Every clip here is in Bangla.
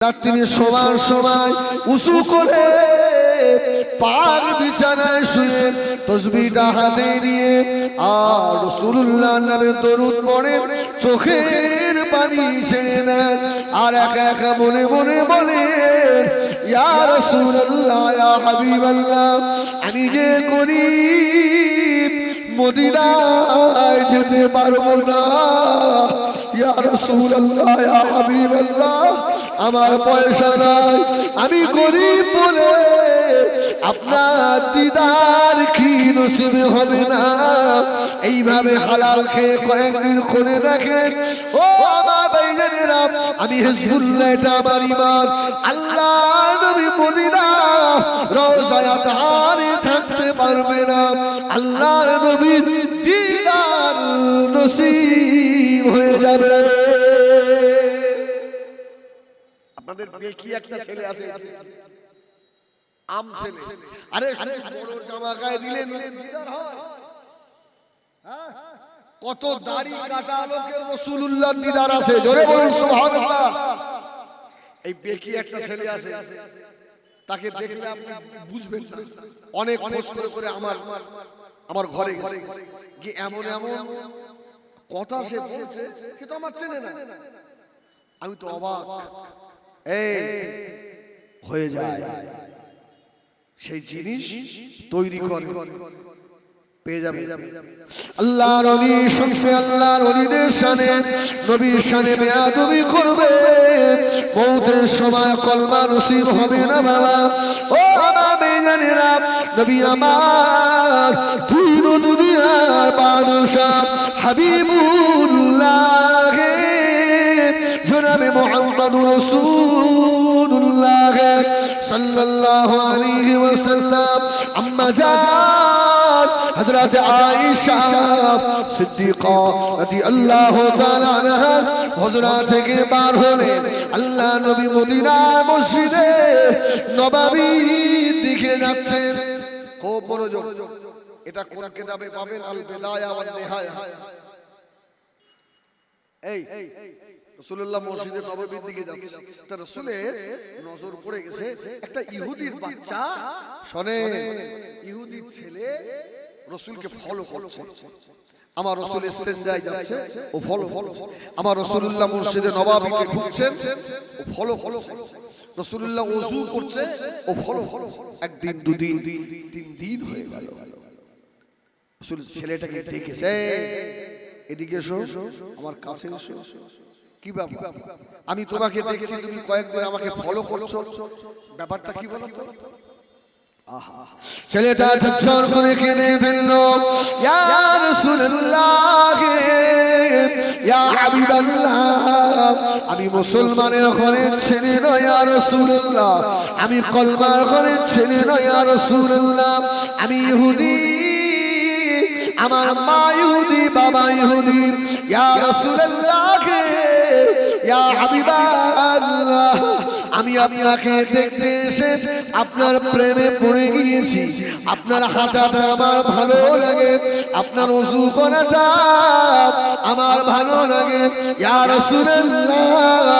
রাত্রি শোবার সময় উঁচু করে পাক বিছানায় শুয়ে তাসবিহটা হাতে নিয়ে আর রাসূলুল্লাহর নামে দরুদ পড়ে চোখের পানি ছেড়ে দেন আর একা একা বলে বলে বলে ইয়া রাসূলুল্লাহ ইয়া হাবিবাল্লাহ আমি যে গরীব মদিনায় যেতে পারবো না ইয়া রাসূলুল্লাহ ইয়া হাবিবাল্লাহ আমার পয়সা নাই আমি গরিব বলে আপনার দিদার কি নসিব হবে না এইভাবে হালাল খেয়ে কয়েকদিন করে রাখেন ও আমার ভাইজানেরা আমি হিজবুল্লাহ এটা আমার ঈমান আল্লাহ নবী মদিনা রওজায় আতহারে থাকতে পারবে না আল্লাহর নবীর দিদার নসিব হয়ে যাবে। আপনাদের কি একটা ছেলে আছে আম ছেলে আরে বড় জামা গায়ে দিলেন দিদার হয় হ্যাঁ কত দাড়ি কাটা লোকের রাসূলুল্লাহর দিদার আছে জোরে বলুন সুবহানাল্লাহ। এই বেকি একটা ছেলে আছে তাকে দেখলে আপনি বুঝবেন না অনেক কষ্ট করে আমার ঘরে কি এমন এমন কথা সে বলছে সে তো আমার চেনে না আমি তো অবাক হয়ে যায় সেই জিনিস তৈরি করে পেয়ে যাবে আল্লাহর ওলি শুনবে আল্লাহর ওলিদের শানে নবীর শানে বেয়াদবি করবে মওতের সময় কলমা নসিব হবে না বাবা ও আমার বেগানেরা নবী আমার দিন ও দুনিয়ার বাদশা হাবিবুল্লাহ জনাবে মুহাম্মদুর রাসূলুল্লাহ সাল্লাল্লাহু আলাইহি ওয়াসাল্লাম আম্মা জান হযরত আয়েশা সিদ্দিকা রাদিয়াল্লাহু তাআলা আনহা হুজরা থেকে বার হলেন আল্লাহ নবী মদিনা মসজিদে নববীর দিকে যাচ্ছেন খুব মনোযোগ এটা কোন কিতাবে পাবেন আল বিদায়া ওয়ান নিহায়া এই রাসূলুল্লাহ মসজিদে নববীর দিকে যাচ্ছে তা রাসূলের নজর পড়ে গেছে একটা ইহুদির বাচ্চা শুনে ইহুদির ছেলে রাসূলকে ফলো করছে আমার রাসূল ইস্তেনজায় যাচ্ছে ও ফলো আমার রাসূলুল্লাহ মসজিদে নববীতে ঢুকছেন ও ফলো রাসূলুল্লাহ ওযু করছে ও ফলো একদিন দুদিন তিন দিন হয়ে গেল রাসূল ছেলেটাকে ডেকেছে এদিকে এসো আমার কাছে এসো কি ব্যাপার আমি তোমাকে দেখছি তুমি কয়েকদিন আমাকে ফলো করছো ব্যাপারটা কি বলো তো আহা ছেলেটা ঝরঝর করে কেঁদে ফেললো ইয়া রাসূলুল্লাহ ইয়া হাবিবাল্লাহ আমি মুসলমানের ঘরের ছেলে নয় ইয়া রাসূলুল্লাহ আমি কলমার ঘরের ছেলে নয় ইয়া রাসূলুল্লাহ আমি ইহুদি আমার মা ইহুদি বাবা ইহুদি ইয়া রাসূলুল্লাহ ইয়া হাবিবাল্লাহ আমি আপনাকে দেখতে এসে আপনার প্রেমে পড়ে গিয়েছি আপনার হাঁটাটা আমার ভালো লাগে আপনার ওযু করাটা আমার ভালো লাগে ইয়া রাসূলুল্লাহ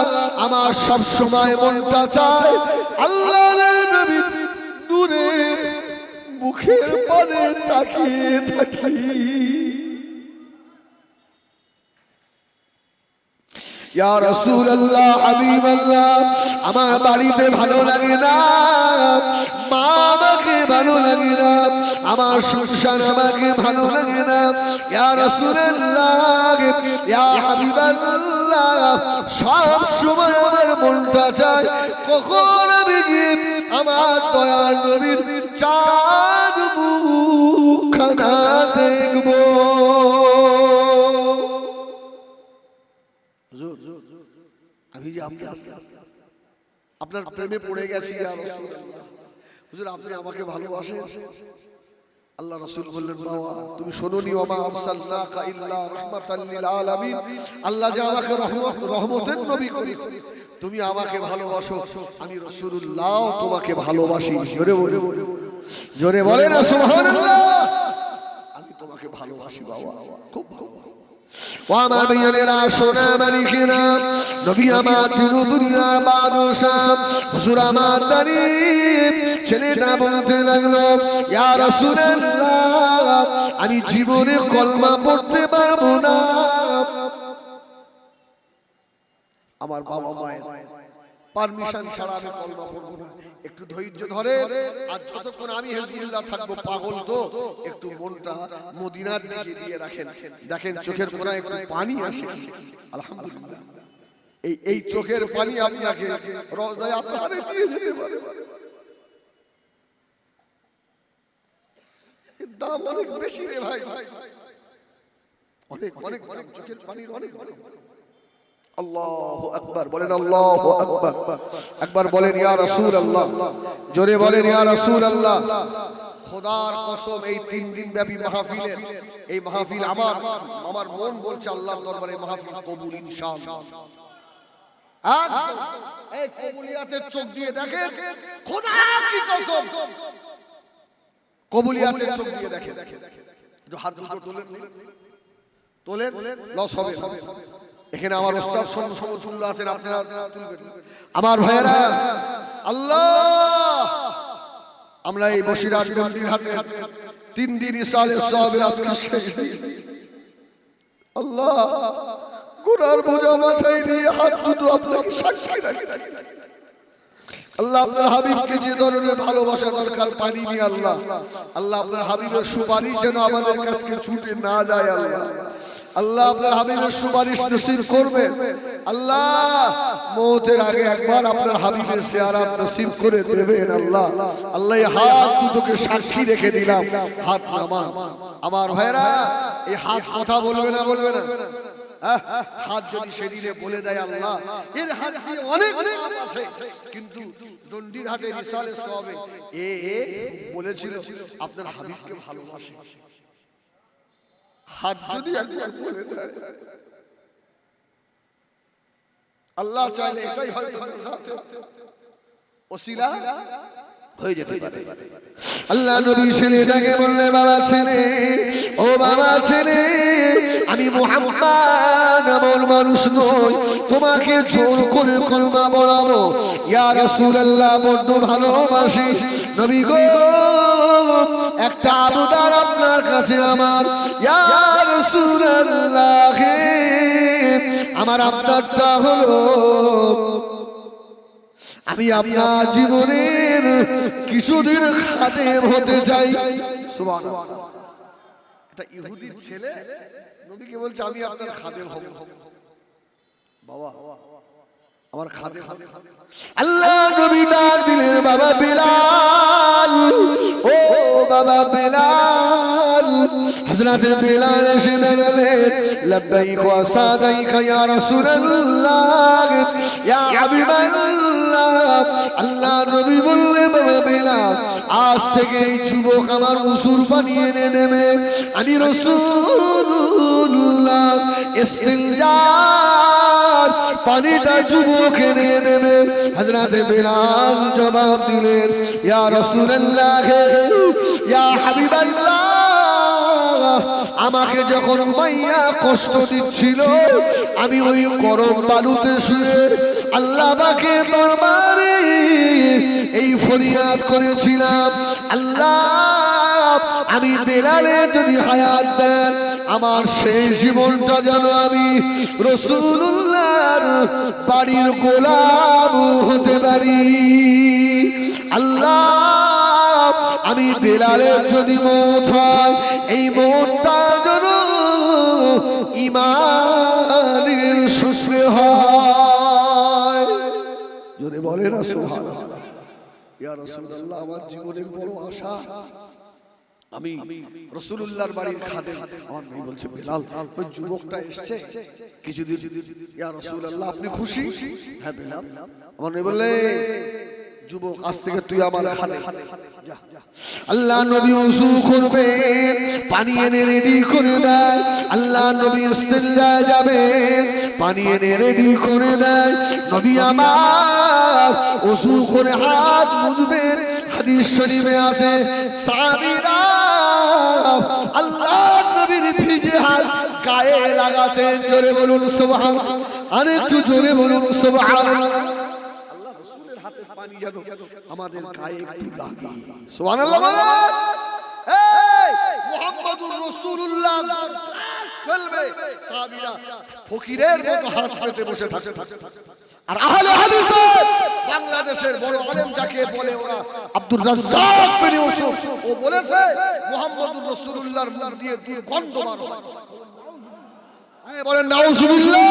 আমার সব সময় মনটা চায় আল্লাহর নবীর নূরের মুখের পানে তাকিয়ে থাকি ইয়া রাসূলুল্লাহ হাবিবাল্লাহ আমার বাড়িতে ভালো লাগে না মা আমাকে ভালো লাগে না আমার সংসার আমাকে ভালো লাগে না ইয়া রাসূলুল্লাহ ইয়া হাবিবাল্লাহ সব সময় আমার মনটা চায় কখন আমি আমার দয়ার নবীর চাঁদ মুখখানা দেখবো আমি যে আপনার প্রেমে পড়ে গেছি ইয়া রাসূলুল্লাহ হুজুর আপনি আমাকে ভালোবাসেন আল্লাহ রাসূল বললেন বাবা তুমি শোনোনি ওয়া মা আরসালনাকা ইল্লা রাহমাতাল লিল আলামিন আল্লাহ যে আমাকে রহমতের নবী করেছে তুমি আমাকে ভালোবাসো আমি রাসূলুল্লাহ তোমাকে ভালোবাসি জোরে বলেন সুবহানাল্লাহ আমি তোমাকে ভালোবাসি বাবা খুব ভালোবাসি ও আমার ভাইয়েরা সোনা মানিকেরা, নবী আমার দিন দুনিয়ার বাদশাহ হুজুর আমার দাঁড়ি ছেলেটা বলতে লাগলো, ইয়া রাসূলুল্লাহ, আমি জীবনে কলমা পড়তে পারবো না। আমার বাবা মায়ের পারমিশন ছাড়া আমি কলমা পড়বো না। একটু ধৈর্য ধরে, আর যতক্ষণ আমি হিজবুল্লাহ থাকবো, পাগল তো একটু মনটা মদিনার দিকে দিয়ে রাখেন। দেখেন চোখের কোণায় একটু পানি আসে, আলহামদুলিল্লাহ। এই চোখের পানি আপনাকে রওজায় আতহারে নিয়ে যেতে পারে। এর দাম অনেক বেশি রে ভাই, অনেক অনেক অনেক চোখের পানির অনেক। আল্লাহু আকবার বলেন, আল্লাহু আকবার। একবার বলেন ইয়া রাসূলুল্লাহ, জোরে বলেন ইয়া রাসূলুল্লাহ। খোদার কসম, এই 3 দিন ব্যাপী মাহফিলে, এই মাহফিল আমার মন বলছে আল্লাহর দরবারে মাহফিল কবুল ইনশাআল্লাহ। এই কবুলিয়াতের চোখ দিয়ে দেখেন, খোদা কি কসম, কবুলিয়াতের চোখ দিয়ে দেখেন। একটু হাত দুটো তোলেন, লস হবে। এখানে আমার ওস্তাদ সমতুল্য আছেন, আপনারা তুলবেন। আমার ভাইয়েরা, আল্লাহ, আমরা এই বসিরহাট হাটে 3 দিন ইসালের সাহাবের আজকে শেষ। আল্লাহ, গুনার বোঝা মাথায় নিয়ে হাত দুটো আপনাকে সাক্ষী রাখছি। আল্লাহ, আপনার হাবিবকে যে ধরনের ভালোবাসা দরকার পানি নিয়ে, আল্লাহ আপনার হাবিবের সুপারিশ যেন আমাদের কাছ থেকে ছুটে না যায়। আল্লাহ আপনার হাবিবের সুপারিশ নসিব করবেন। আল্লাহ, মওতের আগে একবার আপনার হাবিবের জিয়ারত নসিব করে দেবেন। আল্লাহ এই হাত দুটোকে সাক্ষী রেখে দিলাম, হাত নামা। আমার ভাইরা, এই হাত কথা বলবে না? হাত যদি সেদিনে বলে দেয় আল্লাহ, এর হাত দিয়ে অনেক আছে, কিন্তু দন্ডির হাটে রিসালের সওয়াবে বলেছিল আপনার হাবিবকে ভালোবাসে। হাত যদি একবার বলে দেয়, আল্লাহ চাইলে এটাই হয়তো ওসিলা হয়ে যেতে পারে। আল্লাহ নবী ছেলেটাকে বললে, বাবা ছেলে, ও বাবা ছেলে, আমি মুহাম্মদ এমন মানুষ নই তোমাকে জোর করে কলমা পড়াবো। ইয়া রাসূলুল্লাহ, বড় ভালোবাসি নবী গো, একটা আবদার আপনার কাছে আমার। ইয়া রাসূলুল্লাহ, আমার আবদারটা হলো, আমি আপনার জীবনের কিছুদিন খাদেম হতে চাই। সুবহানাল্লাহ। একটা ইহুদির ছেলে নবীকে বলছে, আমি আপনার খাদেম হব। বাবা, আমার খাদেম। আল্লাহ নবী ডাক দিলেন, বাবা বিলাল, ও বাবা বিলাল। হযরত বিলাল এসে দাঁড়ালেন, লব্বাইক ওয়া সাদাইক ইয়া রাসূলুল্লাহ, ইয়া হাবিবাল্লাহ। আল্লাহ নবী বললেন, বাবা বিলাল, আজ থেকে এই যুবক আমার উসুর বানিয়ে এনে দেবে। আমি রাসূলুল্লাহ ইস্তিনজার পানিটা যুবক এনে দেবে। হযরত বিলাল জবাব দিলেন, ইয়া রাসূলুল্লাহ, ইয়া হাবিবাল্লাহ, আমাকে যখন উমাইয়া কষ্ট দিচ্ছিল, আমি ওই গরম বালুতে শুয়ে আল্লাহ পাকের দরবারে এই ফরিয়াদ করেছিলাম, আল্লাহ আমি বেলালের যদি হায়াত দেন, আমার সেই জীবনটা যেন আমি রাসূলুল্লাহর বাড়ির গোলাম হতে পারি। আল্লাহ, আমি বেলালের যদি মওত হয়, এই মওতটা যেন ঈমানের সূত্রে হয়। যদি বলে না সুবহানাল্লাহ। ইয়া রাসূলুল্লাহ, আমার জীবনের বড় আশা, আমি রাসূলুল্লাহর বাড়ির খাদেম। আমার ভাই বলছে, বেলাল, ওই যুবকটা এসেছে কিছুদিন, ইয়া রাসূলুল্লাহ আপনি খুশি? হ্যাঁ বেলাল। আমার ভাই বললে, যুবক আজ থেকে তুই আমার খাদেম। আল্লাহ নবী ওযু করবে, পানি এনে রেডি করে দেয়। আল্লাহ নবী ইস্তিনজায় যাবে, পানি এনে রেডি করে দেয়। নবী আমার ওযু করে হাত মুছবেন। হাদিস শরীফে আছে, সাহাবীরা আল্লাহ নবীর ভিজে হাত গায়ে লাগাতেন। জোরে বলুন সুবহানাল্লাহ, আরেকটু জোরে বলুন সুবহানাল্লাহ। আল্লাহ রাসূলের হাতের পানি যেন আমাদের গায়ে একটু লাগে। সুবহানাল্লাহ বলেন। এই মুহাম্মদুর রাসূলুল্লাহ বলবে, সাহাবীরা ফকিরের মতো হাত পেতে বসে থাকে। আর আহলে হাদিস বাংলাদেশের বড় আলেম যাকে বলে ওরা আব্দুর রাজ্জাক বিন ইউসুফ, ও বলেছে মুহাম্মদুর রাসূলুল্লাহর মুখ দিয়ে দুর্গন্ধ বার হয়। হ্যাঁ বলেন নাউজুবিল্লাহ।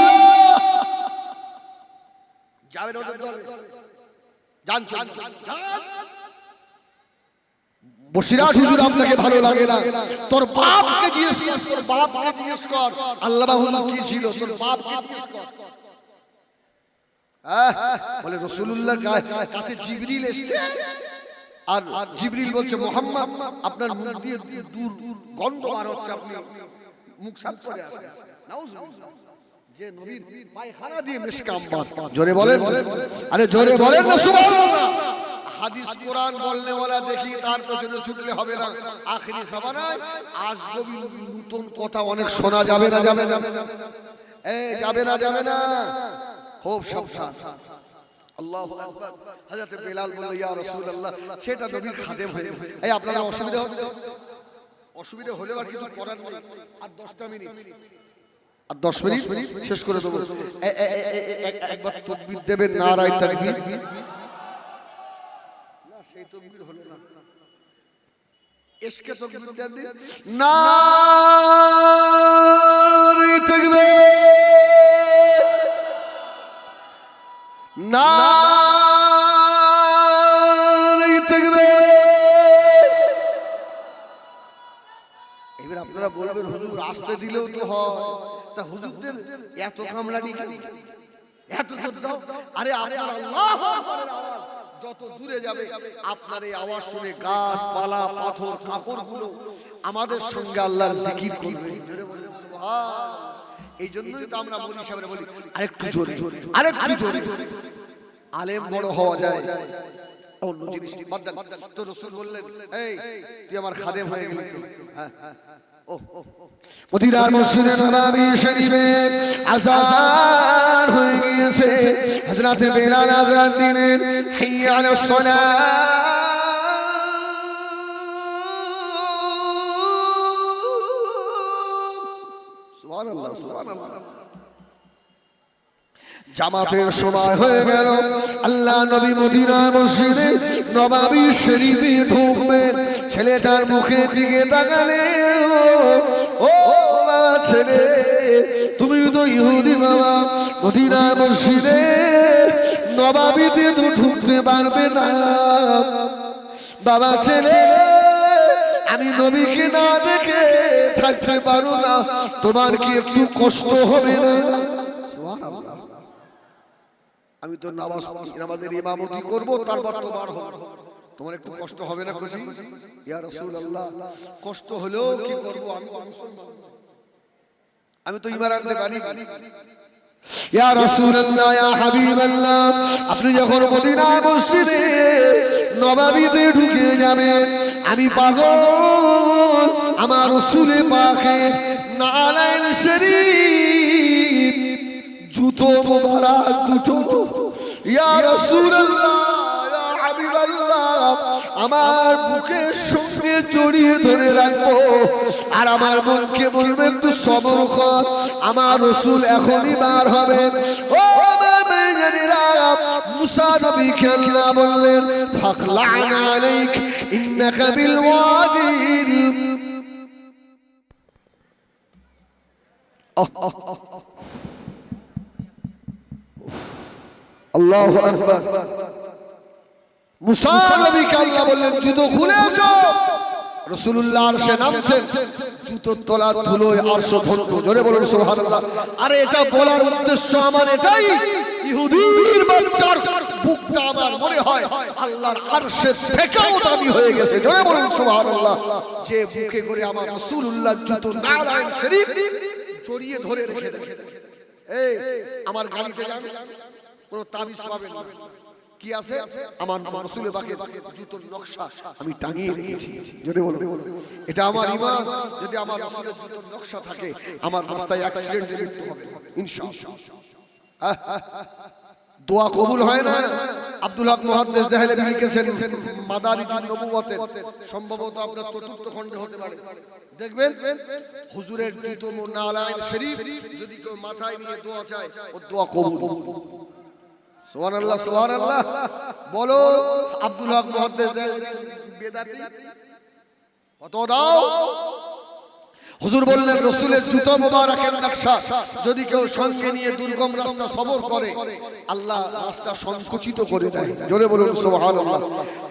যাবেন ওদের দলে, যান বসিরাট হুজুর আপনাকে ভালো লাগে না, তোর বাপকে জিজ্ঞেস কর, তোর বাপকে জিজ্ঞেস কর আল্লামা হুজুর কি ছিল, তোর বাপকে জিজ্ঞেস কর। বলে রাসূলুল্লাহর কাছে জিবরিল এসেছে, আর জিবরিল বলছে মুহাম্মদ আপনার মুখ দিয়ে দূর গন্ধ বার হচ্ছে, আপনি মুখ সাফ করে আসেন। নাউজুবিল্লাহ। যে নবীর পায়খানা দিয়ে মিশকাম বাত। জোরে বলেন, আরে জোরে বলেন না সুবহানাল্লাহ। হাদিস কোরআন বলনে ওয়ালা দেখি তার পেছনে ছুটলে হবে না। আখেরি জামানায় আজগবি নতুন কথা অনেক শোনা যাবে না, যাবে না, এই যাবে না, যাবে না, খুব সাবধান। আল্লাহু আকবার। হযরত বেলাল বলল ইয়া রাসূলুল্লাহ, সেটা নবীর খাদেম হয়ে, এই আপনারা অসুবিধা হলে আর কিছু করার নেই। আর 10টা মিনিট, আর 10 মিনিট শেষ করে দেব। একবার তাকবীর দেবেন, নারায়ে তাকবীর। না সেই তাকবীর হলো না, ইশকে তাকবীর দেন, নারায়ে তাকবীর, নারায়ে তাকবীর। এবার আপনারা বলবেন হুজুর আসতে দিলেও তো হয়, তা হুজুরদের এত কামলানি কেন, এত জোর দাও? আরে আপনার আল্লাহু আকবারের আওয়াজ যত দূরে যাবে, আপনার এই আওয়াজ শুনে গাছপালা, পাথর, কাপড়গুলো আমাদের সঙ্গে আল্লাহর জিকির করবে। এই জন্যই তো আমরা বলি, সামনে বলি আরেকটু জোরে, আরেকটু জোরে। আলেম বড় হওয়া যায়, অন্য জিনিস বাদ দেন। তো রাসূল বললেন, এই তুই আমার খাদেম হয়ে গেলি। হ্যাঁ, মদিনার মসজিদে নববী শরীফে আযান হয়ে গিয়েছে। হযরত বেলাল আযান দিলেন, হাইয়া আলাস সালাহ। সুবহানাল্লাহ, সুবহানাল্লাহ। জামাতের সময় হয়ে গেল। আল্লাহ নবী মদিনার মসজিদে নববী শরীফে ঢুকবেন। ছেলেটার মুখের দিকে তাকালে, ও বাবা ছেলে, তুমি তো ইহুদি বাবা, মদিনার মসজিদে নববীতে তো ঢুকতে পারবে না। বাবা ছেলে, আমি নবীকে না দেখে থাকতে পারো না, তোমার কি একটু কষ্ট হবে না? সুবহানাল্লাহ। আমি তো নামাজের ইমামতি করব, তারপর তোমার হবে, তোমার একটু কষ্ট হবে না? খুশি ইয়া রাসূলুল্লাহ, কষ্ট হলেও কি করব, আমি তো মুসলমান, আমি তো ঈমান আনতে পারি। ইয়া রাসূলুল্লাহ, ইয়া হাবিবাল্লাহ, আপনি যখন মদিনার মসজিদে নববীতে ঢুকে যাবেন, আমি পাগল আমার রাসূলে পাকের নালাইন শরীফ, জুতো মোবারক দুটো, ইয়া রাসূলুল্লাহ, ইয়া হাবিবাল্লাহ, আমার বুকের সঙ্গে জড়িয়ে ধরে রাখবো, আর আমার মনকে বলবে একটু সবর কর, আমার রাসূল এখনই বার হবে। ও বাবাজিরা, মুসা নবীকে আল্লাহ বললেন, ফাকলান আলাইক ইন্নাকা বিল ওয়াদিল। আল্লাহু আকবার। মুসা নবীকে আল্লাহ বললেন, জুতো খুলে আসো। রাসূলুল্লাহ আরশে নামছেন, জুতোর তলা ধুলোয় আরশ ধন্য। জোরে বলুন সুবহানাল্লাহ। আরে এটা বলার উদ্দেশ্য আমার এটাই, ইহুদির বাচ্চার বুকটা আমার মনে হয় আল্লাহর আরশের থেকেও দামি হয়ে গেছে। জোরে বলুন সুবহানাল্লাহ। যে বুকে করে আমার রাসূলুল্লাহ জুতো নালাইন শরীফ জড়িয়ে ধরে রেখে দেয়। এই আমার গাড়িতে যান, কোনো তাবিজ পাবেন না, কি আছে? আমার রাসূলের পাকের জুতোর নকশা আমি টাঙিয়ে রেখেছি। যদি বলো এটা আমার ঈমান, যদি আমার রাসূলের জুতোর নকশা থাকে আমার রাস্তায় অ্যাক্সিডেন্টে মৃত্যু হবে ইনশাআল্লাহ। দোয়া কবুল হয় না। আব্দুল হক মুহাদ্দিস দেহলভী লিখেছেন মাদারিজুন নবুওয়াতের, সম্ভবত আপনার চতুর্থ খণ্ডে হতে পারে, দেখবেন হুজুরের জুতো নালায়েন শরীফ যদি কেউ মাথায় নিয়ে দোয়া চায় ও দোয়া কবুল। সুবহানাল্লাহ সুবহানাল্লাহ বলো। আব্দুল হক মুহাদ্দিস দেহলভী বেদাতি কত দাও। হুজুর বললেন রাসূলের জুতো মোবারকের নকশা যদি কেউ সঙ্গে নিয়ে দুর্গম রাস্তা সফর করে আল্লাহ রাস্তা সংকুচিত করে দেয়। জোরে বলুন সুবহানাল্লাহ।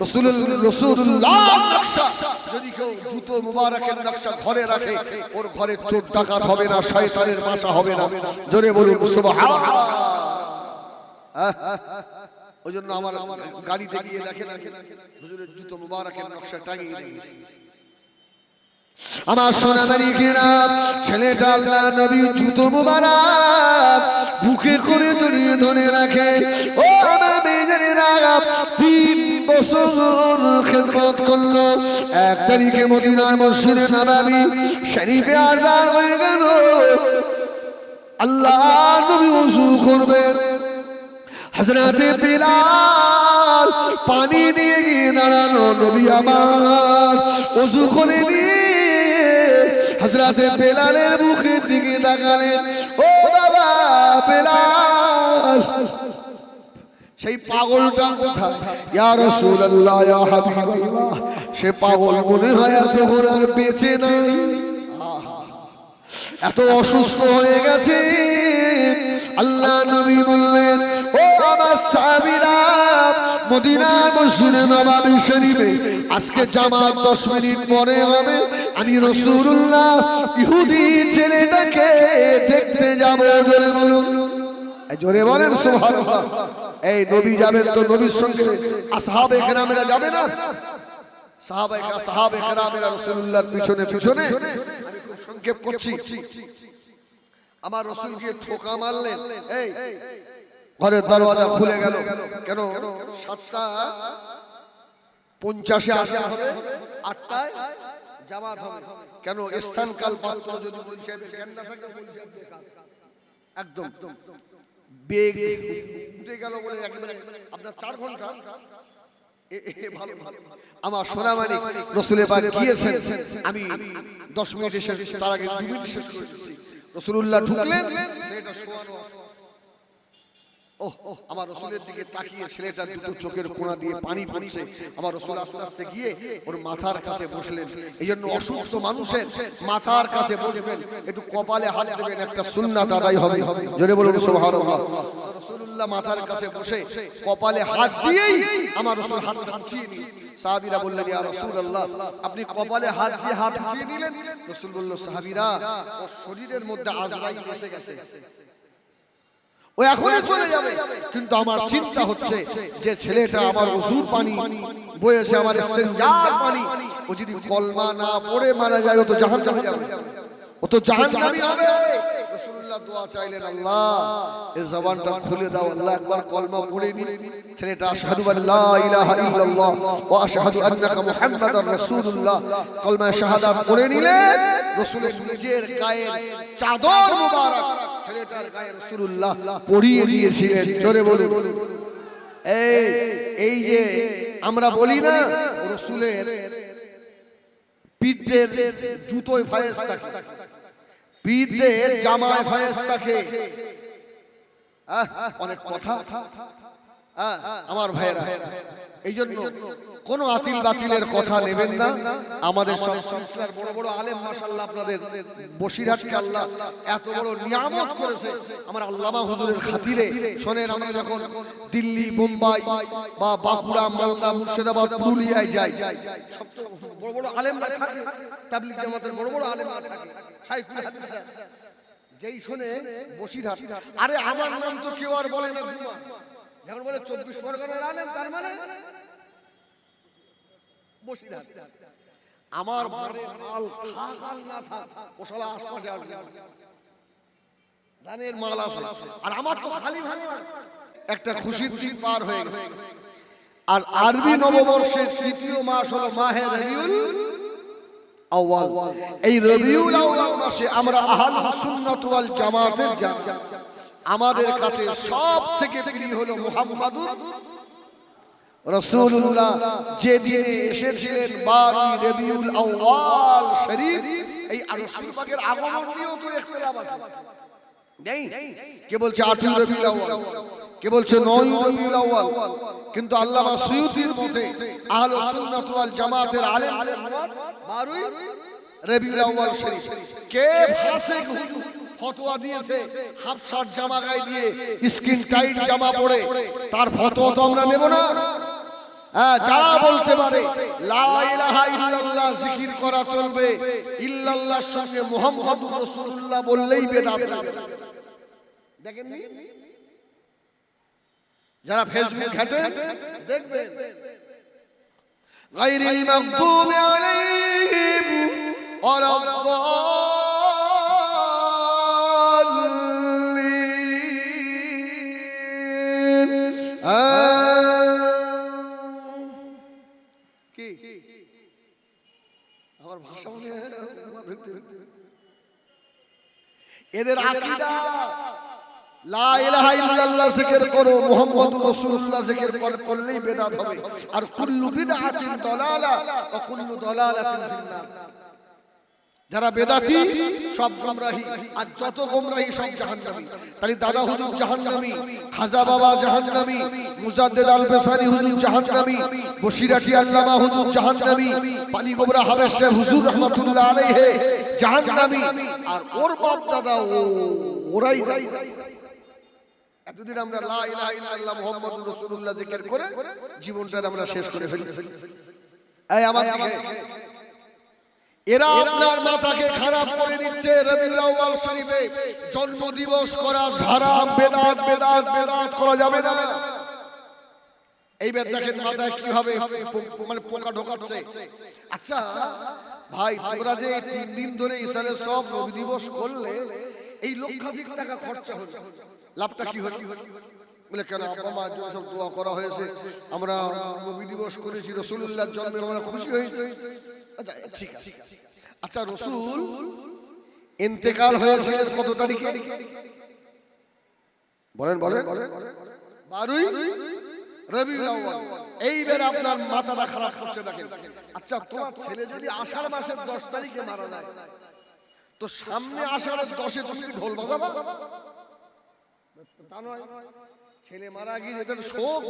রাসূলুল্লাহ নকশা যদি কেউ জুতো মোবারকের নকশা ঘরে রাখে ওর ঘরে চোর ডাকাত হবে না, শয়তানের বাসা হবে না। জোরে বলুন সুবহানাল্লাহ। ওইজন্য আমার গাড়িতে গিয়ে দেখেন হুজুরের জুতো মোবারকের নকশা টাঙিয়ে দিয়েছি। আমার সোনা মানিকেরা ছেলেটা আল্লাহ নবী জুতো মোবারক বুকে করে জড়িয়ে ধরে রাখে। ও আমার মেয়েরা 3 বছর খেদমত করলো। 1 তারিখে মদিনার মসজিদে নববী শরীফে আযান হয়ে গেল। আল্লাহ নবী ওযু করবেন, হযরতে বিলাল পানি নিয়ে গিয়ে দাঁড়ানো। নবী আমার ওযু করে নিয়ে হযরতে বেলালের মুখের দিকে তাকালেন। ও বাবা বেলাল, সেই পাগলটা কোথায়? ইয়া রাসূলুল্লাহ ইয়া হাবিবাল্লাহ, সে পাগল মনে হয় এতক্ষণ আর বেঁচে নাই, এত অসুস্থ হয়ে গেছে। আল্লাহ নবী বললেন ও আমার সাহাবীরা মদিনার মসজিদে নববী শরীফে আজকে জামাত 10 মিনিট পরে হবে। আমি রাসূলুল্লাহ ইহুদি ছেলেটাকে দেখতে যাব। জোরে বলুন, জোরে বলেন সুবহানাল্লাহ। এই নবী যাবেন তো নবীর সঙ্গে আসহাবে কেরামেরা যাবে না? সাহাবে কেরামেরা রাসূলুল্লাহর পিছনে পিছনে, আমি খুব সংক্ষেপ করছি। আমার রাসূল গিয়ে ঠোকা মারলেন, এই ঘরের দরজা খুলে গেল। কেন 7:50 আসা হবে, 8টায় জামাত হবে। কেন স্থান কাল পাত্র যদি বলছে জ্ঞান না থাকে বলছে একদম বেগ উঠে গেল বলে একেবারে আপনার 4 ঘন্টা ভালো ভালো। আমার সোনামানিক রাসূলের পাক গিয়েছেন, আমি 10 মিনিট শেষ, তার আগে 2 মিনিট শেষ করেছি। রাসূলুল্লাহ ঢুকলেন, ছেলেটা শোয়ানো আছে। আমার রাসূলের দিকে তাকিয়ে ছেলেটা দুটো চোখের কোণা দিয়ে পানি পড়ছে। আমার রাসূল আস্তে আস্তে গিয়ে ওর মাথার কাছে বসলেন। এইজন্য অসুস্থ মানুষের মাথার কাছে বসবেন, একটু কপালে হাত দেবেন, একটা সুন্নাত আদায় হবে। জোরে বলুন সুবহানাল্লাহ। রাসূলুল্লাহ মাথার কাছে বসে কপালে হাত দিয়েই আমার রাসূল হাত উঠিয়ে নিলেন। সাহাবীরা বললেন ইয়া রাসূলুল্লাহ আপনি কপালে হাত দিয়ে হাত উঠিয়ে নিলেন। রাসূল বলল সাহাবীরা ওর শরীরের মধ্যে আজরাইল এসে গেছে, ও এখনই চলে যাবে। কিন্তু আমার চিন্তা হচ্ছে যে ছেলেটা আমার ওযুর পানি বয়েছে, আমার ইস্তেনজার পানি, ও যদি কলমা না পড়ে মারা যায় ও তো জাহান্নামে যাবে, ও তো জাহান্নামী হবে। রাসূলুল্লাহ দোয়া চাইলেন, আল্লাহ এই জবানটা খুলে দাও। আল্লাহ একবার কলমা পড়ে নি। ছেলেটা আশহাদু আল্লা ইলাহা ইল্লাল্লাহ ওয়া আশহাদু আন্নাকা মুহাম্মাদার রাসূলুল্লাহ কলমা শাহাদাত পড়ে নিলেন। রাসূলের নিজের গায়ের চাদর মোবারক ছেলেটার গায়ে রাসূলুল্লাহ পরিয়ে দিয়েছিলেন। জোরে বলুন। এই যে আমরা বলি না রাসূলের পীরদের জুতোয় ফায়েজ থাকে, পীরদের জামায় ফায়েজ থাকে। অনেক কথা আমার ভাইয়েরা, এই জন্য কোন আতিল বাতিলের কথা নেবেন না। আমাদের সব সিলসিলার বড় বড় আলেম মাশাআল্লাহ, আপনাদের বসিরহাটকে আল্লাহ এত বড় নিয়ামত করেছে। আমার আল্লামা হুজুরের খাতিরে শোনেন, আমরা যখন দিল্লি, বোম্বাই বা বাঁকুড়া, মালদা, মুর্শিদাবাদ, পুরুলিয়ায় যাই, সবচেয়ে বড় বড় আলেমরা থাকে, তাবলীগ জামাতের বড় বড় আলেমরা থাকে, শাইখুল হাদিসরা। যেই শোনে বসিরহাট, আরে আমার নাম তো কেউ আর বলে না। যখন বলে 24 পরগনার আলেম, তার মানে বসিরহাট। আমার ঘরে মাল থাক আর না থাক, ওশালা আশপাশে আসবে, জানের মাল আছে। আর আমার তো খালি ভাঙা একটা খুশির দিন পার হয়ে গেছে। আর আরবি নববর্ষের তৃতীয় মাস হলো মাহে রবিউল আউয়াল। এই রবিউল আউয়াল মাসে আমরা আহলুস সুন্নাত ওয়াল জামাতের জামাত, আমাদের কাছে সবথেকে প্রিয় হলো মুহাম্মাদুর রাসূলুল্লাহ। যে দিনে এসেছিলেন 12 রবিউল আউয়াল শরীফ, এই রাসূল পাকের আগমন নিয়েও তো ইখতিলাফ আছে। নেই কে বলছে 8 রবিউল আউয়াল, কে বলছে 9 রবিউল আউয়াল, কিন্তু আল্লামা সুয়ুতির মতে আহলুস সুন্নাত ওয়াল জামাতের আলেমদের মত 12 রবিউল আউয়াল শরীফ। কে ফাসিক ফতোয়া দিয়েছে হাফ শার্ট জামা গায়ে দিয়ে স্কিন টাইট জামা পরে, তার ফতোয়া তো আমরা নেব না। যারা বলতে পারে লা ইলাহা ইল্লাল্লাহ জিকির করা চলবে, ইল্লাল্লাহর সঙ্গে মুহাম্মাদুর রাসূলুল্লাহ বললেই বেদাত। দেখেননি যারা ফেসবুক ঘাটে দেখবেন গায়রিল মাগদুবি আলাইহিম ওয়ালাদ-দাল্লিন। কি আমার ভাষা মনে এদের আকীদা লা ইলাহা ইল্লাল্লাহ জিকির করো, মুহাম্মাদুর রাসূলুল্লাহ জিকির করলেই বেদাত হবে। আর কুল্লু বিদআতিন দালালা ওয়া কুল্লু দালালাতিন ফিন্নার। যারা বেদাতি সব গোমরাহি, আর যত গোমরাহি সব জাহান্নামী। তাই দাদা হুজুর জাহান্নামী, খাজা বাবা জাহান্নামী, মুজাদ্দিদ আল বেসারি হুজুর জাহান্নামী, বসিরাটি আল্লামা হুজুর জাহান্নামী, পানি গোবরা হাবেশ সাহেব হুজুর রাহমাতুল্লাহ আলাইহি জাহান্নামী। আর ওর বাপ দাদা ওরাই এতদিন আমরা লা ইলাহা ইল্লাল্লাহ মুহাম্মাদুর রাসূলুল্লাহ জিকির করে জীবনটা আমরা শেষ করে ফেলেছি। এই আমার এরা আপনার মাথাকে খারাপ করে দিচ্ছে। রবিউল আউয়াল শরীফে জন্মদিবস করা হারাম, বেদাত বেদাত বেদাত করা যাবে না। এইবার দেখেন মাথায় কি হবে, মানে পোকা ঢোকাচ্ছে। আচ্ছা ভাই, তোমরা যে 3 দিন ধরে ইসরায়েলের সব নবী দিবস করলে এই লক্ষাধিক টাকা খরচা হচ্ছে, লাভটা কি হলো? বলে কেন আব্বা মার জন্য সব দোয়া করা হয়েছে, আমরা নবী দিবস করেছি, রাসূলুল্লাহর জন্মে আমরা খুশি হয়েছি। আচ্ছা ঠিক আছে। আচ্ছা রাসূল ইন্তেকাল হয়েছে কত তারিখে বলেন? বলেন 12 রবিউল আউয়াল। এইবার আপনার মাথাটা খারাপ করছে দেখেন। আচ্ছা তোমার ছেলে যদি আষাঢ় মাসের 10 তারিখে মারা যায়, তো সামনে আষাঢ়ের 10-এ তুমি কি ঢোল বাজাবা? তা নয়, ছেলে মারা গিয়ে এটা শোক,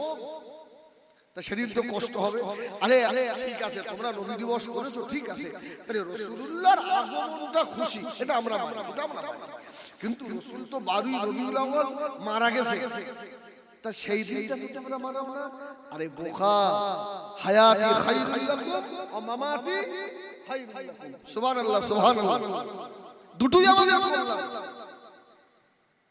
তা সেদিন তো কষ্ট হবে। আরে ঠিক আছে, তোমরা নবী দিবস করেছো ঠিক আছে, তাহলে রাসূলুল্লাহর আগমনটা খুশি, এটা আমরা মানি, এটা আমরা মানি। কিন্তু রাসূল তো 12 রবিউল আউয়াল মারা গেছে, তা সেই দিনটা তো তোমরা মানো না। আরে বোকা, হায়াতি খায়রুল লাকুম ওয়া মামাতি খায়রুল লাকুম। সুবহানাল্লাহ সুবহানাল্লাহ, দুটোই আমাদের করলাম।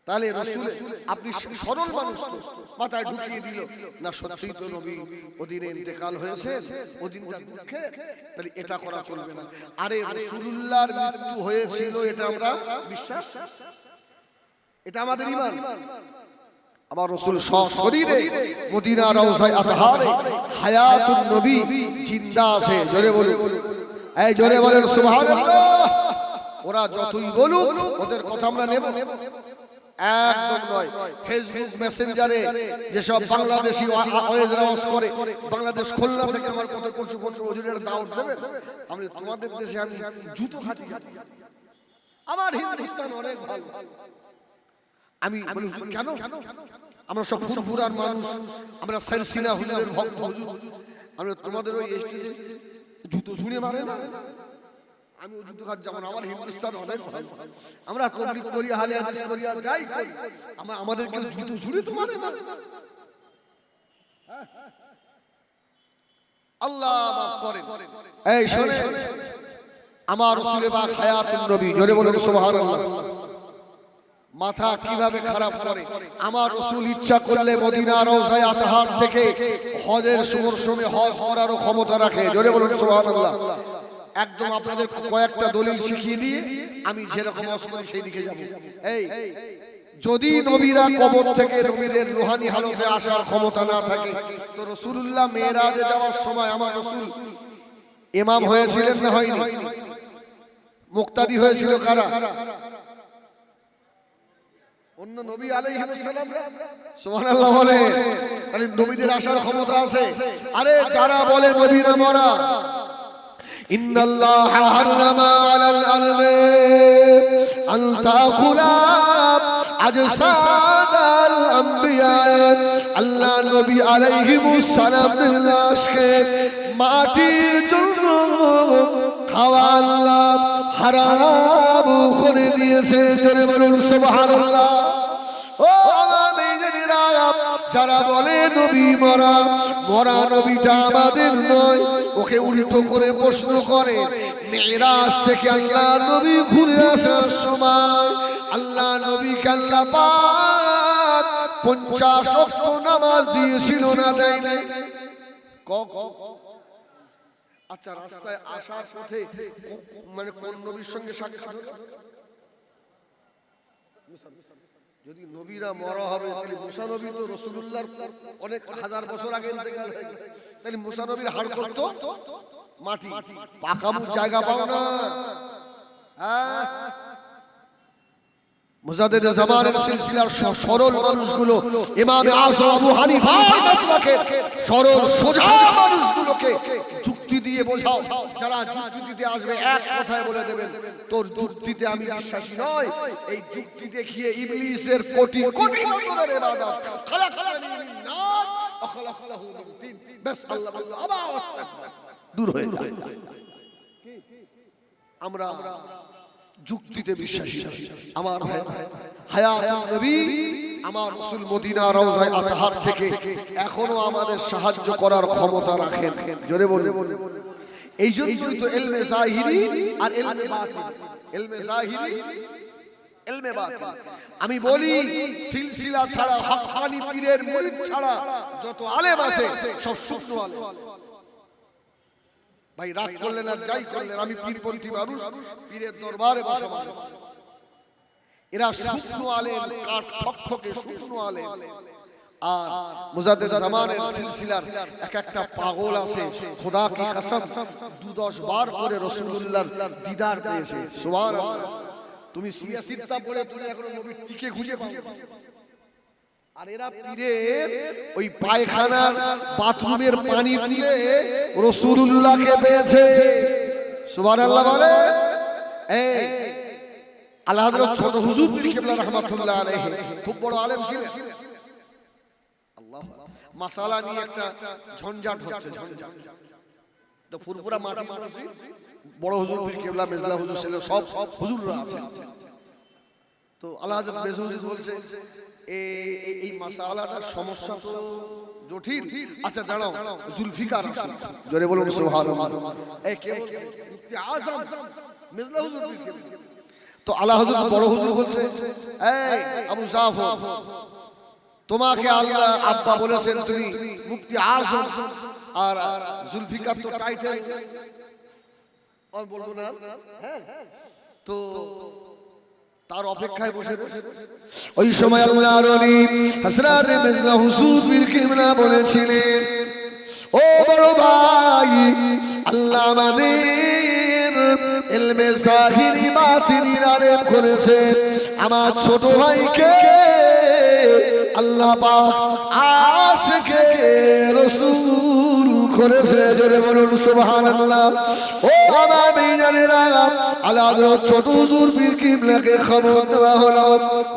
তাহলে রাসূল আপনি সরল মানুষ তো মাথায় ঢুকিয়ে দিল না সত্যিই তো নবী ওদিনে ইন্তেকাল হয়েছে, ওদিনটা দুঃখে, তাহলে এটা করা চলবে না। আরে রাসূলুল্লাহর মৃত্যু হয়েছিল এটা আমরা বিশ্বাস, এটা আমাদের ঈমান। আমার রাসূল সশরীরে মদিনা রওজায়ে আতহারে হায়াতুন নবী জিন্দা আছে। জোরে বলুন, এই জোরে বলেন সুবহানাল্লাহ। ওরা যতই বলুক ওদের কথা আমরা নেব একদম নয়। ফেসবুক মেসেঞ্জারে যেসব বাংলাদেশি ওয়েজ রাওয়াজ করে, বাংলাদেশ খুলনা থেকে আমার কত পরশু ওজনের দাওয়াত দেবেন, আমি তোমাদের দেশে আমি জুতো খাটি, আমার হিন্দুস্তান অনেক ভালো। আমি বলি কেন? আমরা সব ফুরফুরার মানুষ, আমরা সারসিনা হুজুরের ভক্ত, আমরা তোমাদের ওই স্টেজে জুতো ছুঁড়ে মারে না। আমি ওই জুতো খাট যেমন আমার হিন্দুস্তান অনেক ভালো, আমরা কবলিক করি, হালে হাদিস করি, আর যাই করি, আমাদের কেউ জুতো ছুঁড়ে তো মারে না। আল্লাহ মাফ করেন। এই শুনে আমার রাসূলের পাক হায়াতুন নবী, জোরে বলুন সুবহানাল্লাহ। মাথা কিভাবে খারাপ করে। আমার রাসূল ইচ্ছা করলে মদিনা রওজায়ে আতহার থেকে হজের মরশুমে হজ করারও ক্ষমতা রাখে। জোরে বলুন সুবহানাল্লাহ। একদম আপনাদের কয়েকটা দলিল শিখিয়ে দিয়ে আমি যেরকম হজ করি সেই দিকে যাব। এই যদি নবীরা কবর থেকে নবীদের রূহানি হালতে আসার ক্ষমতা না থাকে তো রাসূলুল্লাহ মেরাজে যাওয়ার সময় আমার রাসূল ইমাম হয়েছিলেন না হয়নি? মুক্তাদি হয়েছিল কারা? অন্য নবী আলাইহিস সালাম। সুবহানাল্লাহ বলে, তাহলে নবীদের আসার ক্ষমতা আছে। আরে যারা বলে নবীরা মরা, ইন্নাল্লাহা হারামা আলাল আরদি আন তাকুলা আজসাদাল আম্বিয়া, আল্লাহ নবী আলাইহিস সালামের লাশকে মাটির জন্য খাওয়া আল্লাহ হারাম করে দিয়েছে। জোরে বলুন সুবহানাল্লাহ। ও আমিনেরা, যারা বলে নবী মরা, মরা নবীটা আমাদের নয়, ওকে উল্টো করে প্রশ্ন করে মেরাজ থেকে আল্লাহ নবী ঘুরে আসার সময় আল্লাহ নবীকে আল্লাহ পাক 50 ওয়াক্ত নামাজ দিয়েছিল না দেয় নাই? আচ্ছা, রাস্তায় আসার পথে মানে কোন নবীর সঙ্গে সাক্ষাৎ? যদি নবীরা মরা হবে তাহলে মুসা নবী তো রাসূলুল্লাহর অনেক হাজার বছর আগে ইন্তেকাল হয়ে গেল, তাহলে মুসা নবীর হাড় করতো মাটি, পাকামু জায়গা পাও না। হ্যাঁ, মুজাদ্দিদ জামানের সিলসিলার সরল মানুষগুলো, ইমাম আযম আবু হানিফার মাসলাকের সরল সোজা মানুষগুলোকে যুক্তি দিয়ে বোঝাও। যারা যুক্তি দিতে আসবে এক কথায় বলে দেবেন, তোর যুক্তিতে আমি বিশ্বাসী নই। এই যুক্তি দেখিয়ে ইবলিসের কোটি কোটি বছরের ইবাদত খালাকানি মিন নার ওয়া খালাকাহু মিন তিন, বাস আল্লাহ আল্লাহ দূর হয়ে যায়। আমরা যুক্তিতে বিশ্বাসী। আমার হায়াতুন নবী, আমার রাসূল মদিনা রওজায়ে আতহার থেকে এখনো আমাদের সাহায্য করার ক্ষমতা রাখেন। জোরে বলুন। এই জন্যই তো ইলমে জাহিরি আর ইলমে বাতিন, ইলমে জাহিরি ইলমে বাতিন। আমি বলি সিলসিলা ছাড়া, হাক্কানি পীরের মুরিদ ছাড়া যত আলেম আছে সব শুকনো আলেম। ভাই রাগ করলেন আর যাই করলেন, আমি পীরপন্থী মানুষ, পীরের দরবারে বসা মানুষ। এরা শুকনো আলেম, কাঠ ঠকঠকে শুকনো আলেম। আর মুজাদ্দিদ জামানের সিলসিলার এক একটা পাগল আছে, খোদা কি কসম 2-10 বার করে রাসূলুল্লাহর দিদার পেয়েছে। সুবহানাল্লাহ। তুমি সিয়াসিত্তা পড়ে তুমি এখন নবীর টিকে খুঁজে পাও। আর এরা পীরের ওই পায়খানার বাথরুমের পানি তুলে রাসূলুল্লাহকে পেয়েছে। সুবহানাল্লাহ বলে। এই আল্লাহ হযরত ছোট হুজুর পীর কিবলা রাহমাতুল্লাহ আলাইহি খুব বড় আলেম ছিলেন। আল্লাহ, মাসালা নিয়ে একটা ঝঞ্ঝাট হচ্ছে, ঝঞ্ঝাট। তো ফুরফুরা মাটি মাটি বড় হুজুর পীর কিবলা মেজলা হুজুর ছিল, সব হুজুররা আছে। তো আল্লাহ হযরত মেজলা হুজুর বলছে এই মাসালাটার সমস্যা তো জটিল। আচ্ছা দাঁড়াও, জুলফিকার রাসূল, জোরে বলুন সুবহানাল্লাহ। এই কে বলছে? মুফতি আযম মেজলা হুজুর পীর কিবলা। তো আল্লাহ হযরত বড় হুজুর বলছে, এই আবু জাফর, তোমাকে আল্লাহ আব্বা বলেছেন, তুমি মুফতি আযম, আর জুলফিকার তো টাইটেল আমি বলবো না। হ্যাঁ, তো তার অপেক্ষায় বসে বসে ওই সময় আল্লাহর ওলি হযরত মেজলা হুজুর পীর কিবলা বলেছিলেন, ও বড় ভাই, আল্লাহ আমাদের ইলমে জাহিরি বাতিনি আলেম করেছে, আমার ছোট ভাইকে আল্লাহ পাক আশিকে রাসূল করেছে। জোরে বলুন সুবহানাল্লাহ। ও আমার ভাইজানেরা, আল্লাহ ছোট হুজুর পীর কিবলাকে খবর দেওয়া হলো।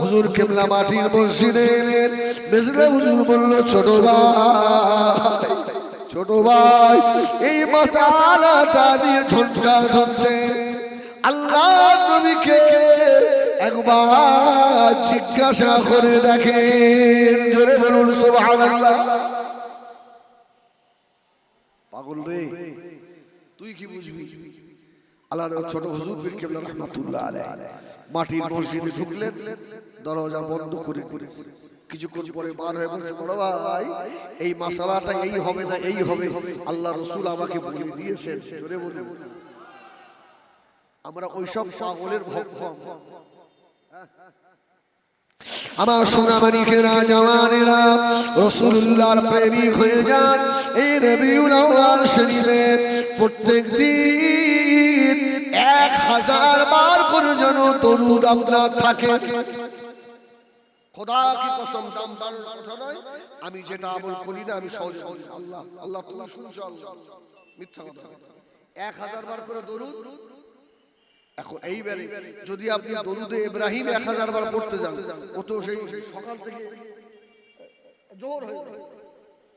হুজুর কিবলা মাটির মসজিদে এলেন। মেজলা হুজুর বলল, ছোট ভাই, ছোট ভাই, এই মাসালাটা নিয়ে ঝঞ্ঝাট হচ্ছে, আল্লাহ নবীকে একবার জিজ্ঞাসা করে দেখেন। জোরে বলুন সুবহানাল্লাহ। পাগল রে, তুই কি বুঝবি? আল্লাহ ছোট হুজুর পীর কিবলা রাহমাতুল্লাহ আলাইহি মাটির মসজিদে ঢুকলেন, দরজা বন্ধ করে কিছুক্ষণ পরে বার হয়ে বলছে, বড় ভাই, এই মাসালাটা এই হবে না এই হবে, আল্লাহ রাসূল আমাকে বলে দিয়েছেন। জোরে বলুন। আমরা ওইসব পাগলের ভক্ত। আমার সোনামানিকেরা জওয়ানেরা রাসূলুল্লাহর প্রেমিক হয়ে যান। এই রবিউল আউয়াল শরীফে প্রত্যেক দিন 1000 বার করে যেন দরুদ আপনার থাকে। খোদা কি কসম, দাম কথা নয়, আমি যেটা আমল করি না আমি সহজে আল্লাহ আল্লাহ তুমি শুনছো, আল্লাহ মিথ্যা কথা। 1000 বার করে দরুদ। এখন এইবারে যদি আপনি দরুদে ইব্রাহিম 1000 বার পড়তে যান, ও তো সেই সকাল থেকে জোর হয়ে যায়,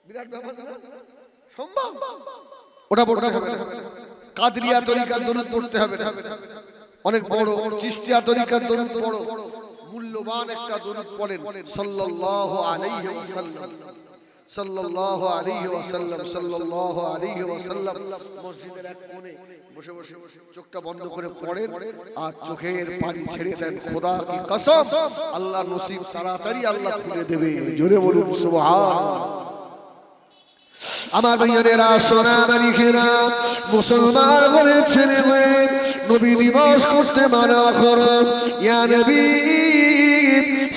বিরাট ব্যাপার না, সম্ভব? ওটা পড়তে হবে। কাদরিয়া তরিকার দরুদ পড়তে হবে, অনেক বড়। চিশতিয়া তরিকার দরুদ বড় মূল্যবান একটা দরুদ পড়েন, সাল্লাল্লাহু আলাইহি ওয়াসাল্লাম, সাল্লাল্লাহু আলাইহি ওয়াসাল্লাম, সাল্লাল্লাহু আলাইহি ওয়াসাল্লাম। মসজিদের এক কোণে বসে বসে চোখটা বন্ধ করে পড়েন আর চোখের পানি ছেড়ে দেন। খোদা কি কসম, আল্লাহ নসিব তাড়াতাড়ি আল্লাহ খুলে দেবে। জোরে বলুন সুবহানাল্লাহ। আমার ভাইয়েরা সোনামানিকেরা, মুসলমান ঘরে ছেলে হয়ে নবী দিবস করতে মানা করো, ইয়া নবী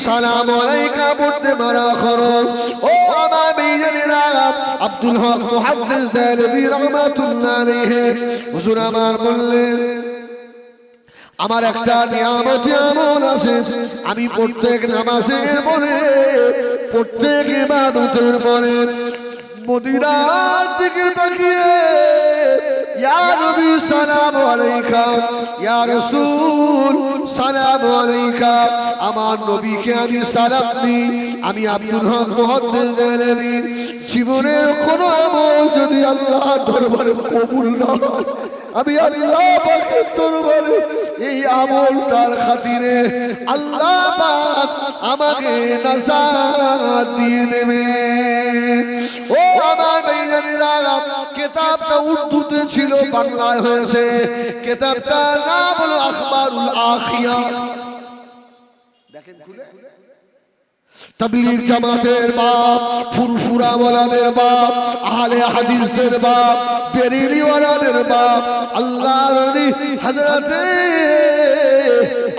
সালাম আলাইকা পড়তে মানা করো। ও আমার ভাইয়েরা, আব্দুল হক মুহাদ্দিস দেলভী রাহমাতুল্লাহ আলাইহি হুজুর আমার বললেন, আমার একটা নিয়ামত এমন আছে, আমি প্রত্যেক নামাজের পরে, প্রত্যেক ইবাদতের পরে মদিনার দিকে তাকিয়ে ইয়া নবী সালাম আলাইকা, ইয়া রাসূল সালাম আলাইকা, আমার নবীকে আমি সালাম দিই। আমি আব্দুল হক মুহাদ্দিস দেলভী জীবনের কোন আমল যদি আল্লাহ দরবারে কবুল না হয়, আমি আল্লাহ পাকের দরবারে এই আমলটার খাতিরে আল্লাহ পাক আমাকে নাজাত দিয়ে দেবে। ও আমার ভাইজানেরা, কিতাবটা উর্দুতে ছিল, বাংলায় হয়েছে। কিতাবটার নাম হলো আখবারুল আখিয়া। দেখেন খুলে, তাবলীগ জামাতের বাপ, ফুরফুরা ওয়ালাদের বাপ, আহলে হাদিসদের বাপ, বেরেলি ওয়ালাদের বাপ, আল্লাহর ওলি হযরতে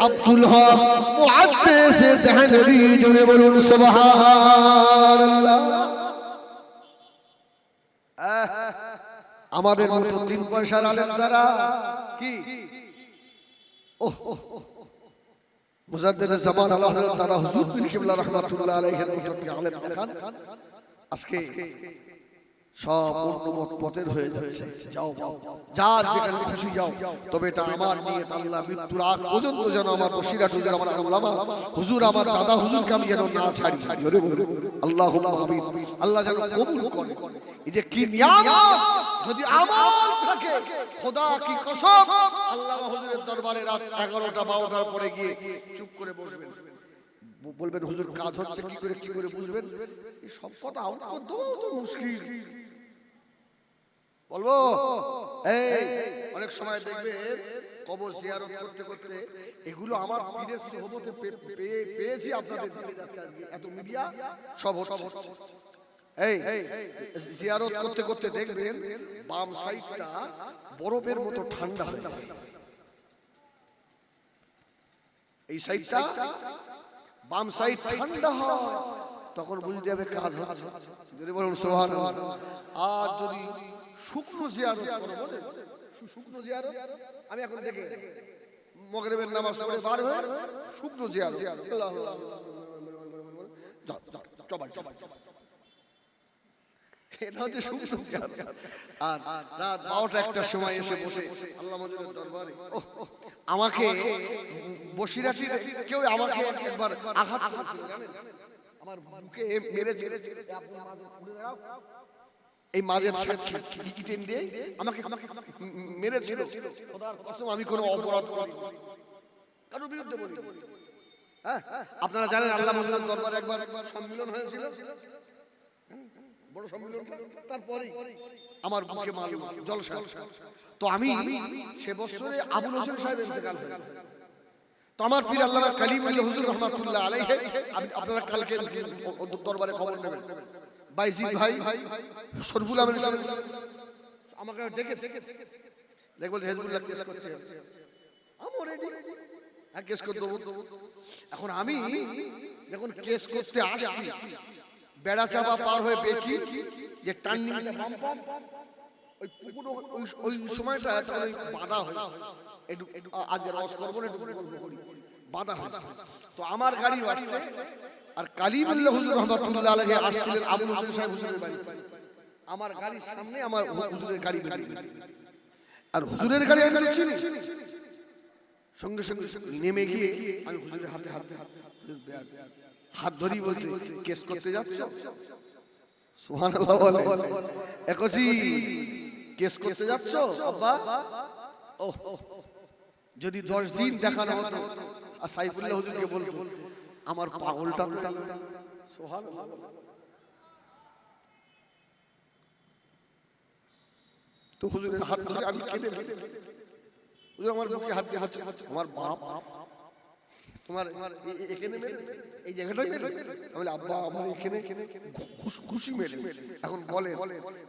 আব্দুল হক মুহাদ্দিস দেহলভী। জোরে বলুন সুবহানাল্লাহ। আমাদের মতো 3 পয়সার আলেম দ্বারা কি মুজাদ্দিদ জামান আল্লাহ তাআলা হুজুর পীর কিবলা রাহমাতুল্লাহ আলাইহির মতো আলেম দেখান, আজকে সব উন্নত পথের হয়ে যাচ্ছে। যাও যা যেখানে খুশি যাও, তবে এটা আমার নিয়ে আল্লাহ মৃত্যুর আগ পর্যন্ত যেন আমার বসিরাত হুজুর, আমার উলামা হুজুর, আমার দাদা হুজুরকে আমি যেন না ছাড়ি। জোরে বলুন আল্লাহুম্মা আমিন। আল্লাহ যেন কবুল করে। এই যে কি নিয়ামত, যদি আমল থাকে, খোদা কি কসম, আল্লাহ হুজুরের দরবারে রাত 11টা 12টার পরে গিয়ে চুপ করে বসবেন, বলবেন হুজুর কাজ হচ্ছে, কি করে বুঝবেন? এই সব কথা আউট করতে তো মুশকিল। বলবো এই অনেক সময় দেখবে কবর জিয়ারত করতে করতে, এগুলো আমার পীরের সোহবতে পেয়েছি, আপনাদের দিকে যাচ্ছে আজকে এত মিডিয়া সব হচ্ছে। এই জিয়ারত করতে করতে দেখবেন বাম সাইডটা বরফের মতো ঠান্ডা হয়ে যায়। এই সাইডটা বাম সাইড ঠান্ডা হয়, তখন বুঝতে হবে কাজ হচ্ছে। যদি বলুন সুবহানাল্লাহ। আর যদি শুকনো জিয়ারত করব, শুকনো জিয়ারত আমি এখন দেখে মাগরিবের নামাজ পড়ে বার হয়ে শুকনো জিয়ারত, আল্লাহ এটা হচ্ছে শুকনো জিয়ারত। আর রাত 12টা 1টার সময় এসে বসে আল্লাহ মজুরের দরবারে, আমাকে বসিরাটি কেউ আমাকে একবার আঘাত করেছিল জানেন, আমার বুকে মেরেছে, এই মাঝের ইটেন দিয়ে আমাকে মেরেছিল। খোদার কসম আমি কোনো অপরাধ করিনি, কারোর বিরুদ্ধে বলিনি। হ্যাঁ, আপনারা জানেন আল্লাহ মজুরের দরবারে একবার সম্মিলন হয়েছিল, বড় সম্মিলন। তারপরে আমার বুকে মারল জলসা। তো আমি সে বছরে আবুল হোসেন সাহেব ইন্তেকাল হয়েছে। তো আমার পীর আল্লামা কালিমুল্লাহ হুজুর রাহমাতুল্লাহ আলাইহি, আপনারা কালকে দরবারে খবর নেবেন, বাইজিদ ভাই শরফুল আমিন আমাকে ডেকে দেখবো হেজবুল্লাহ কেস করছে, আমি রেডি। হ্যাঁ কেস করে দেবো। এখন আমি যখন কেস করতে আসছি, বেড়া চাপা পার হয়ে বেকি যে টার্নিংটা বাম্পার, ওই পুকুর ওই সময়টা ওই বাধা হয়, একটু আগে রস করবো না, একটু গল্প করি, বাধা হয়েছে। তো আমার গাড়ি আসছে, আর কালিমুল্লাহ হুজুর রহমাতুল্লাহ আলাইহি আসছিলেন আবুল হাসান সাহেব হুজুরের বাড়ি। আমার গাড়ির সামনে আমার হুজুরের গাড়ি বেরিয়ে গেছে, আর হুজুরের গাড়ি আমি তো চিনি। সঙ্গে সঙ্গে নেমে গিয়ে আমি হুজুরের হাতে হাতে হাত ধরি, বলছি কেস করতে যাচ্ছ? সুবহানাল্লাহ বলে, একছি কেস করতে যাচ্ছ আব্বা? ও যদি 10 দিন দেখানো হতো আর সাইফুল্লাহ হুজুরকে বলতো আমার পাগলটা, সুবহানাল্লাহ। তো হুজুরের হাত ধরে আমি কেঁদে ফেলি, হুজুর আমার বুকে হাত দিয়ে হাঁটছে, আমার বাপ তোমার এখানে মেরে, এই জায়গাটাই মেরে। আমি বলি আব্বা আমার এখানে খুশি মেরে। এখন বলে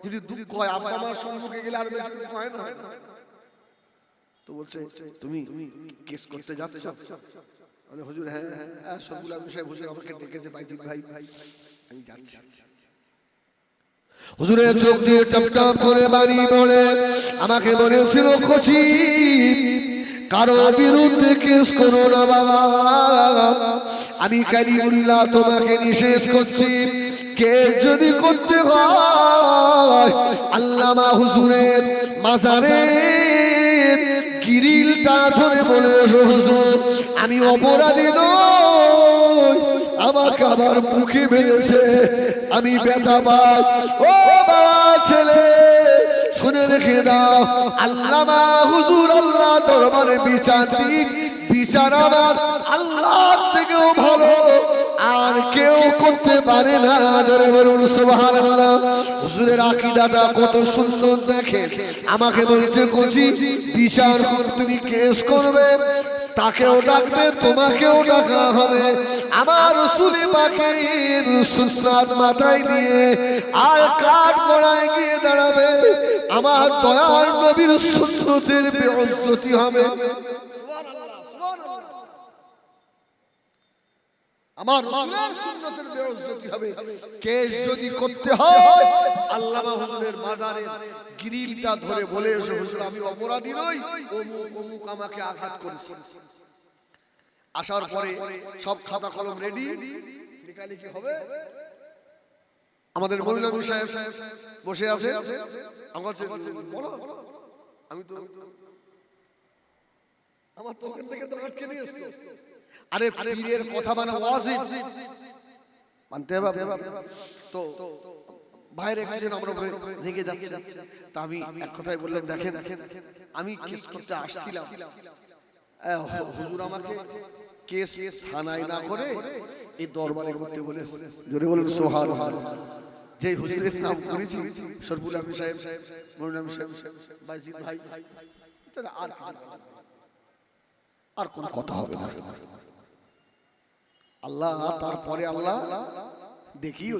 যদি দুঃখ হয় আব্বা আমার সম্মুখে গেলে আর বেশি কিছু হয় না। তো বলছে তুমি কেস করতে যাচ্ছ? আমি হুজুর হ্যাঁ হ্যাঁ সবগুলো সাহেব হুজুর আমাকে ডেকেছে, বাইজিদ ভাই আমি যাচ্ছি। হুজুরের চোখ দিয়ে টপ টপ করে বাড়ি পড়ে আমাকে বলেছিল খোঁচি কারো বিরুদ্ধে কেস করো না বাবা, আমি কালিমুল্লাহ তোমাকে নিষেধ করছি। কেস যদি করতে হয় আল্লামা হুজুরের মাজারের গ্রিলটা ধরে বলে হুজুর আমি অপরাধী নই, আমাকে আবার মুখে মেরেছে, আমি ব্যথা পাই। ও বাবা ছেলে শুনে রেখে দাও, আল্লামা হুজুর আল্লাহ দরবারে বিচার দিক, বিচার আমার আল্লাহর থেকেও ভালো আর কেউ করতে পারে না। জোরে বলুন সুবহানাল্লাহ। হুজুরের আকীদাটা কত সুন্দর দেখেন। আমাকে বলছে কোচি বিচার তুমি কেস করবে, তাকেও ডাকবে তোমাকেও ডাকা হবে, আমার রাসূল পাকের সুন্নাত মাথায় নিয়ে আর কাঠ গড়ায় গিয়ে দাঁড়াবে, আমার দয়ার নবীর সুন্নতের বেইজ্জতি হবে। সুবহানাল্লাহ সুবহানাল্লাহ, আমার রাসূলের সুন্নতের বেইজ্জতি হবে। কেস যদি করতে হয় আল্লামা হুজুরের মাজারের গ্রিলটা ধরে বলে এসে হুজুর আমি অপরাধী নই, অমুক আমাকে আঘাত করেছে। আসার পরে সব খাতা কলম রেডি, লেখালেখি হবে। আমাদের মৌলভী সাহেব বসে আছে, বলো আমি তো আমার তো ওখান থেকে তো আটকে নিয়ে এসেছি। আরে পীরের কথা মানে ওয়াজিব মানতে হবে। তো বাইরে একজন আমরা রেগে যাচ্ছে, তা আমি এক কথাই বললাম দেখেন আমি কেস করতে আসছিলাম, হুজুর আমাকে কেস থানায় না করে এই দরবারে করতে বলে। জোরে বলুন সুবহানাল্লাহ। যে হুজুরের নাম করেছি সরফুল আলম সাহেব, মনির আলম সাহেব, বাইজিদ ভাই, আর কোন কথা হবে না। আল্লাহ তারপরে আল্লাহ দেখিও